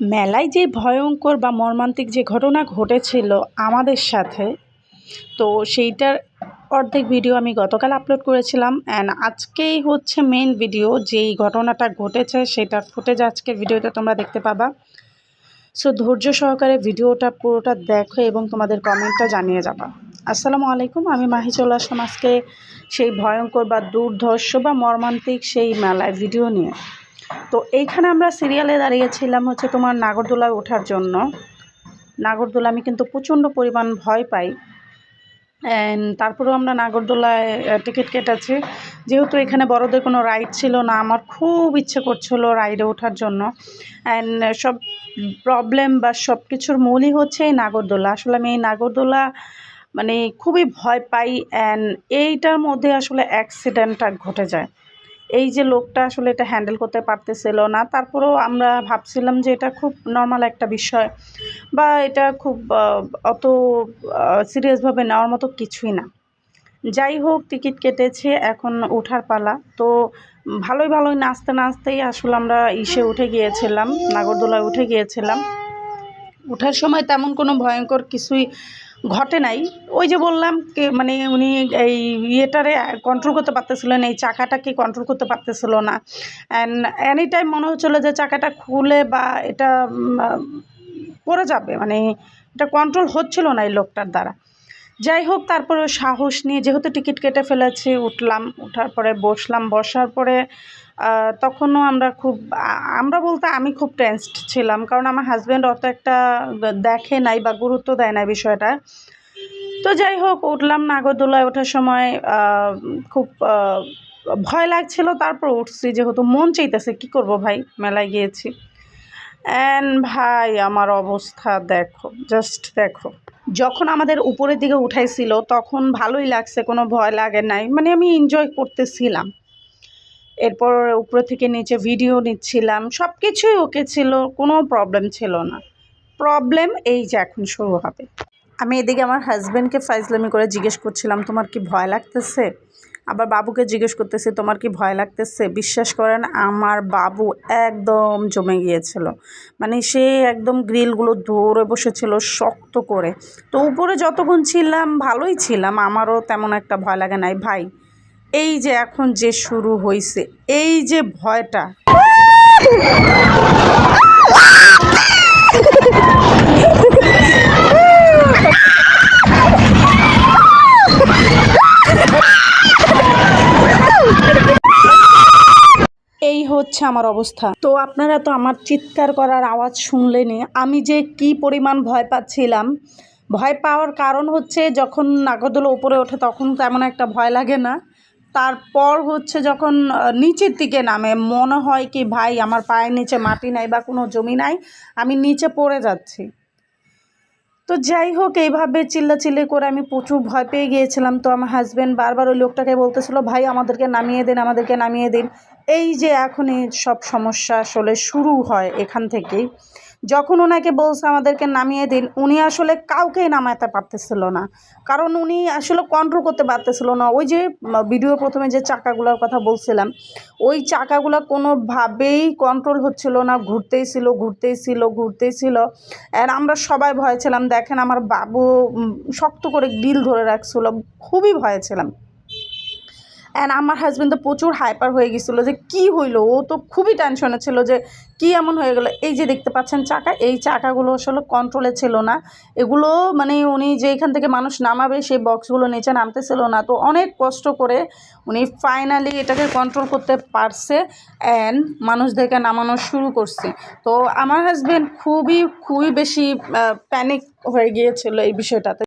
মেলায় যে ভয়ঙ্কর বা মর্মান্তিক যে ঘটনা ঘটেছিল আমাদের সাথে, তো সেইটার অর্ধেক ভিডিও আমি গতকাল আপলোড করেছিলাম। অ্যান্ড আজকেই হচ্ছে মেইন ভিডিও, যেই ঘটনাটা ঘটেছে সেটার ফুটেজ আজকের ভিডিওতে তোমরা দেখতে পাবা। সো ধৈর্য সহকারে ভিডিওটা পুরোটা দেখো এবং তোমাদের কমেন্টটা জানিয়ে যাবা। আসসালামু আলাইকুম, আমি মাহি চলে আসলাম আজকে সেই ভয়ঙ্কর বা দুর্ধর্ষ বা মর্মান্তিক সেই মেলায় ভিডিও নিয়ে। তো এইখানে আমরা সিরিয়ালে দাঁড়িয়েছিলাম হচ্ছে তোমার নাগরদোলায় ওঠার জন্য। নাগরদোলা আমি কিন্তু প্রচণ্ড পরিমাণ ভয় পাই, অ্যান্ড তারপরেও আমরা নাগরদোলায় টিকিট কেটেছি। যেহেতু এখানে বড়দের কোনো রাইড ছিল না, আমার খুব ইচ্ছে করছিল রাইডে ওঠার জন্য। অ্যান্ড সব প্রবলেম বা সব কিছুর মূলই হচ্ছে এই নাগরদোলা। আসলে আমি এই নাগরদোলা মানে খুবই ভয় পাই, অ্যান্ড এইটার মধ্যে আসলে অ্যাক্সিডেন্টটা ঘটে যায়। এই যে লোকটা আসলে এটা হ্যান্ডেল করতে পারতেছিল না, তারপরেও আমরা ভাবছিলাম যে এটা খুব নর্মাল একটা বিষয় বা এটা খুব অত সিরিয়াসভাবে নেওয়ার মতো কিছুই না। যাই হোক, টিকিট কেটেছে, এখন ওঠার পালা। তো ভালোই নাচতেই আসলে আমরা উঠে গিয়েছিলাম, নাগরদোলায় উঠে গিয়েছিলাম। ওঠার সময় তেমন কোনো ভয়ঙ্কর কিছুই ঘটে নাই। ওই যে বললাম মানে উনি এই ইয়েটারে কন্ট্রোল করতে পারতেছিলেন, এই চাকাটাকে কন্ট্রোল করতে পারতেছিল না। অ্যান্ড এনি টাইম মনে হচ্ছিলো যে চাকাটা খুলে বা এটা পড়ে যাবে, মানে এটা কন্ট্রোল হচ্ছিল না এই লোকটার দ্বারা। যাই হোক, তারপরে সাহস নিয়ে যেহেতু টিকিট কেটে ফেলেছি উঠলাম। ওঠার পরে বসলাম, বসার পরে তখনও আমরা বলতে আমি খুব টেনসড ছিলাম, কারণ আমার হাজব্যান্ড অত একটা দেখে নাই বা গুরুত্ব দেয় না বিষয়টা। তো যাই হোক, উঠলাম। নাগরদোলায় ওঠার সময় খুব ভয় লাগছিল, তারপর উঠছি, যেহেতু মন চাইতেছে, কী করব ভাই, মেলায় গিয়েছি। অ্যান্ড ভাই আমার অবস্থা দেখো, জাস্ট দেখো। যখন আমাদের উপরের দিকে উঠাইছিল তখন ভালোই লাগছে, কোনো ভয় লাগে নাই, মানে আমি এনজয় করতেছিলাম। এরপর উপরে থেকে নিচে ভিডিও নিচ্ছিলাম, সব কিছুই ওকে ছিল, কোনো প্রবলেম ছিল না। প্রবলেম এই যে এখন শুরু হবে। আমি এদিকে আমার হাজব্যান্ডকে ফাইজলামি করে জিজ্ঞেস করছিলাম, তোমার কি ভয় লাগতেছে? আবার বাবুকে জিজ্ঞেস করতেছি, তোমার কি ভয় লাগতেছে? বিশ্বাস করেন, আমার বাবু একদম জমে গিয়েছিল, মানে সে একদম গ্রিলগুলো ধরে বসেছিল শক্ত করে। তো উপরে যতক্ষণ ছিলাম ভালোই ছিলাম, আমারও তেমন একটা ভয় লাগে নাই ভাই। এই যে এখন যে শুরু হয়েছে, এই যে ভয়টা, এই হচ্ছে আমার অবস্থা। তো আপনারা তো আমার চিৎকার করার আওয়াজ শুনলেনই, আমি যে কি পরিমাণ ভয় পাচ্ছিলাম। ভয় পাওয়ার কারণ হচ্ছে, যখন নাগরদোলা উপরে ওঠে তখন তেমন একটা ভয় লাগে না। তারপর হচ্ছে যখন নিচের দিকে নামে, মনে হয় কি ভাই আমার পায়ের নিচে মাটি নাই বা কোনো জমি নাই, আমি নিচে পড়ে যাচ্ছি। তো যাই হোক, এইভাবে চিল্লাচিল্লি করে আমি প্রচুর ভয় পেয়ে গিয়েছিলাম। তো আমার হাজব্যান্ড বারবার ওই লোকটাকে বলতেছিল, ভাই আমাদেরকে নামিয়ে দিন, আমাদেরকে নামিয়ে দিন। এই যে এখন এই সব সমস্যা আসলে শুরু হয় এখান থেকেই। যখন ওনাকে বলছে আমাদেরকে নামিয়ে দিন, উনি আসলে কাউকেই নামাতে পারতেছিল না, কারণ উনি আসলে কন্ট্রোল করতে পারতেছিল না। ওই যে ভিডিওর প্রথমে যে চাকাগুলোর কথা বলছিলাম, ওই চাকাগুলো কোনোভাবেই কন্ট্রোল হচ্ছিল না, ঘুরতেই ছিল। আর আমরা সবাই ভয় ছিলাম। দেখেন আমার বাবু শক্ত করে গ্রিল ধরে রাখছিল, খুবই ভয়ে ছিলাম। অ্যান্ড আমার হাজব্যান্ড তো প্রচুর হাইপার হয়ে গেছিলো যে কী হইলো, ও তো খুবই টেনশনে ছিল যে কী এমন হয়ে গেলো। এই যে দেখতে পাচ্ছেন চাকা, এই চাকাগুলো আসলে কন্ট্রোলে ছিল না। এগুলো মানে উনি যেখান থেকে মানুষ নামাবে সেই বক্সগুলো নিচে নামতেছিল না। তো অনেক কষ্ট করে উনি ফাইনালি এটাকে কন্ট্রোল করতে পারছে, অ্যান্ড মানুষদেরকে নামানো শুরু করছে। তো আমার হাজব্যান্ড খুবই বেশি প্যানিক হয়ে গিয়েছিল এই বিষয়টাতে।